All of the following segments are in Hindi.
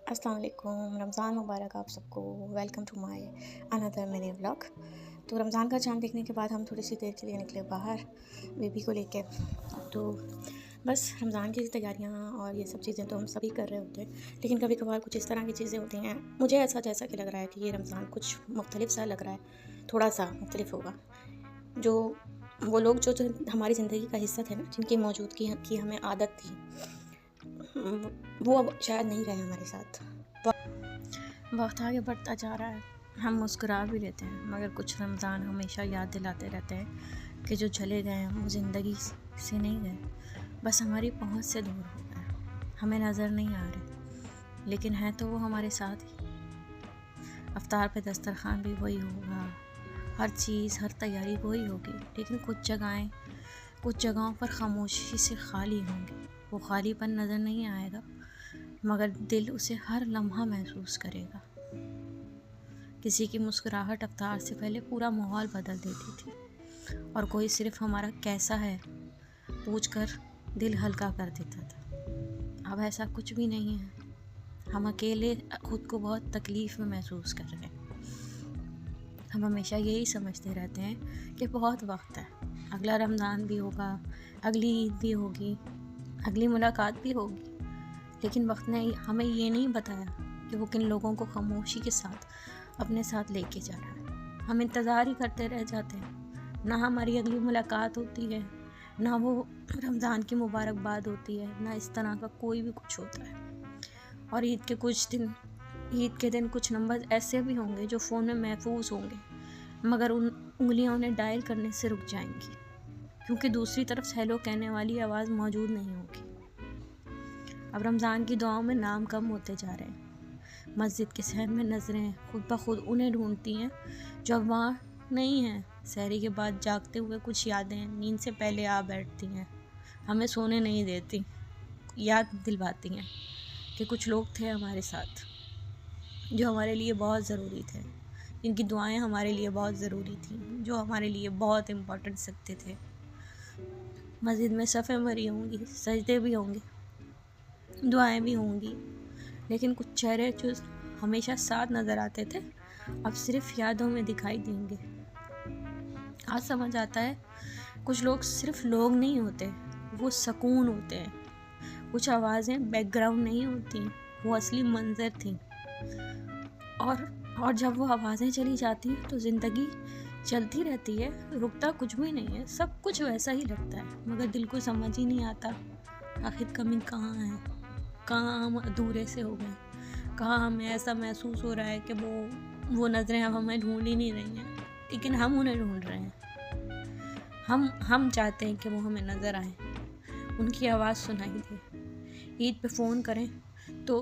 अस्सलाम वालेकुम। रमज़ान मुबारक आप सबको। Welcome to my another mini vlog. तो रमज़ान का चाँद देखने के बाद हम थोड़ी सी देर के लिए निकले बाहर बेबी को लेके। तो बस रमज़ान की तैयारियां और ये सब चीज़ें तो हम सभी कर रहे होते हैं, लेकिन कभी कभार कुछ इस तरह की चीज़ें होती हैं, मुझे ऐसा जैसा कि लग रहा है कि ये रमज़ान कुछ मुख्तलिफ सा लग रहा है, थोड़ा सा मुख्तलिफ होगा। जो वो लोग जो हमारी ज़िंदगी का हिस्सा थे ना, जिनकी मौजूदगी की हमें आदत थी, वो अब शायद नहीं रहे हमारे साथ। वक्त आगे बढ़ता जा रहा है, हम मुस्कुरा भी लेते हैं, मगर कुछ रमज़ान हमेशा याद दिलाते रहते हैं कि जो चले गए हैं वो ज़िंदगी से नहीं गए, बस हमारी पहुंच से दूर हो गए। हमें नज़र नहीं आ रहे, लेकिन है तो वो हमारे साथ ही। अफ्तार पे दस्तरखान भी वही होगा, हर चीज़ हर तैयारी वही होगी, लेकिन कुछ जगहों पर खामोशी से खाली होंगी। वो खालीपन नज़र नहीं आएगा, मगर दिल उसे हर लम्हा महसूस करेगा। किसी की मुस्कुराहट अफ्तार से पहले पूरा माहौल बदल देती थी, और कोई सिर्फ हमारा कैसा है पूछकर दिल हल्का कर देता था। अब ऐसा कुछ भी नहीं है। हम अकेले खुद को बहुत तकलीफ़ में महसूस कर रहे हैं। हम हमेशा यही समझते रहते हैं कि बहुत वक्त है, अगला रमज़ान भी होगा, अगली ईद भी होगी, अगली मुलाकात भी होगी, लेकिन वक्त ने हमें ये नहीं बताया कि वो किन लोगों को खामोशी के साथ अपने साथ लेके जा रहा है। हम इंतज़ार ही करते रह जाते हैं, ना हमारी अगली मुलाकात होती है, ना वो रमज़ान की मुबारकबाद होती है, ना इस तरह का कोई भी कुछ होता है। और ईद के दिन कुछ नंबर ऐसे भी होंगे जो फ़ोन में महफूज होंगे, मगर उन उंगलियां उन्हें डायल करने से रुक जाएंगी, क्योंकि दूसरी तरफ हेलो कहने वाली आवाज़ मौजूद नहीं होगी। अब रमज़ान की दुआओं में नाम कम होते जा रहे हैं। मस्जिद के सहन में नज़रें खुद ब खुद उन्हें ढूंढती हैं जो अब वहाँ नहीं हैं। सहरी के बाद जागते हुए कुछ यादें नींद से पहले आ बैठती हैं, हमें सोने नहीं देती, याद दिलवाती हैं कि कुछ लोग थे हमारे साथ जो हमारे लिए बहुत ज़रूरी थे, जिनकी दुआएं हमारे लिए बहुत ज़रूरी थी, जो हमारे लिए बहुत इम्पोर्टेंट सकते थे। मस्जिद में सफ़े भरी होंगी, सजदे भी होंगे, दुआएं भी होंगी, लेकिन कुछ चेहरे जो हमेशा साथ नज़र आते थे अब सिर्फ यादों में दिखाई देंगे। आज समझ आता है कुछ लोग सिर्फ लोग नहीं होते, वो सुकून होते हैं। कुछ आवाज़ें बैकग्राउंड नहीं होती, वो असली मंजर थी। और जब वो आवाज़ें चली जाती हैं तो ज़िंदगी चलती रहती है, रुकता कुछ भी नहीं है, सब कुछ वैसा ही लगता है, मगर दिल को समझ ही नहीं आता आखिर कमी कहाँ है, कहाँ हम अधूरे से हो गए, कहाँ हमें ऐसा महसूस हो रहा है कि वो नज़रें अब हमें ढूंढ ही नहीं रही हैं, लेकिन हम उन्हें ढूंढ रहे हैं। हम चाहते हैं कि वो हमें नज़र आए, उनकी आवाज़ सुनाई दे। ईद पे फ़ोन करें तो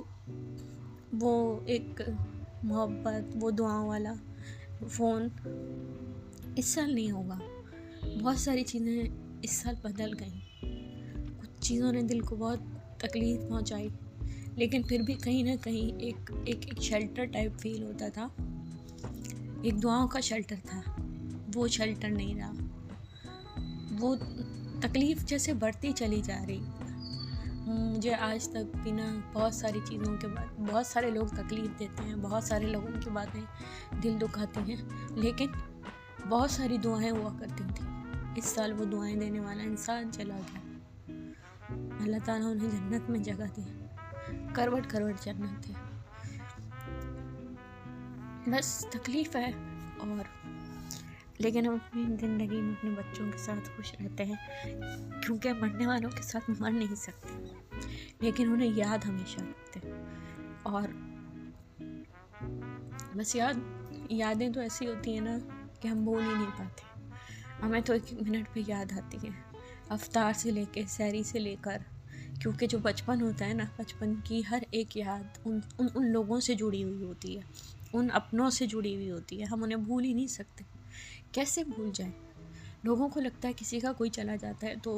वो एक मोहब्बत, वो दुआओं वाला फ़ोन इस साल नहीं होगा। बहुत सारी चीज़ें इस साल बदल गई, कुछ चीज़ों ने दिल को बहुत तकलीफ़ पहुंचाई, लेकिन फिर भी कहीं ना कहीं एक शेल्टर टाइप फील होता था, एक दुआओं का शेल्टर था। वो शेल्टर नहीं रहा, वो तकलीफ़ जैसे बढ़ती चली जा रही। मुझे आज तक भी ना बहुत सारी चीज़ों के बाद बहुत सारे लोग तकलीफ़ देते हैं, बहुत सारे लोगों की बातें दिल दुखाती हैं, लेकिन बहुत सारी दुआएं हुआ करती थी। इस साल वो दुआएं देने वाला इंसान चला गया। अल्लाह ताला उन्हें जन्नत में जगह दी, करवट करवट जन्नत है। बस तकलीफ़ है, और लेकिन हम अपनी ज़िंदगी में अपने बच्चों के साथ खुश रहते हैं, क्योंकि मरने वालों के साथ मर नहीं सकते, लेकिन उन्हें याद हमेशा रखते हैं। और बस यादें तो ऐसी होती हैं ना कि हम भूल ही नहीं पाते। हमें तो एक मिनट पे याद आती है, अफ्तार से लेकर सहरी से लेकर, क्योंकि जो बचपन होता है ना, बचपन की हर एक याद उन लोगों से जुड़ी हुई होती है, उन अपनों से जुड़ी हुई होती है। हम उन्हें भूल ही नहीं सकते, कैसे भूल जाएं। लोगों को लगता है किसी का कोई चला जाता है तो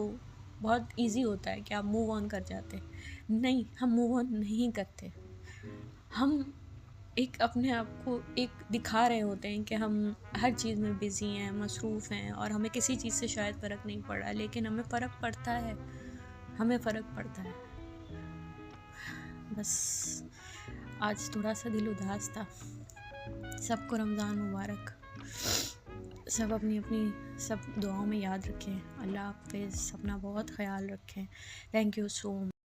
बहुत इजी होता है कि आप मूव ऑन कर जाते हैं। नहीं, हम मूव ऑन नहीं करते। हम एक अपने आप को एक दिखा रहे होते हैं कि हम हर चीज़ में बिज़ी हैं, मसरूफ़ हैं, और हमें किसी चीज़ से शायद फ़र्क नहीं पड़ रहा, लेकिन हमें फ़र्क पड़ता है, हमें फ़र्क पड़ता है। बस आज थोड़ा सा दिल उदास था। सबको रमज़ान मुबारक। सब अपनी अपनी सब दुआओं में याद रखें। अल्लाह हाफ़िज़। अपना बहुत ख्याल रखें। Thank you so much.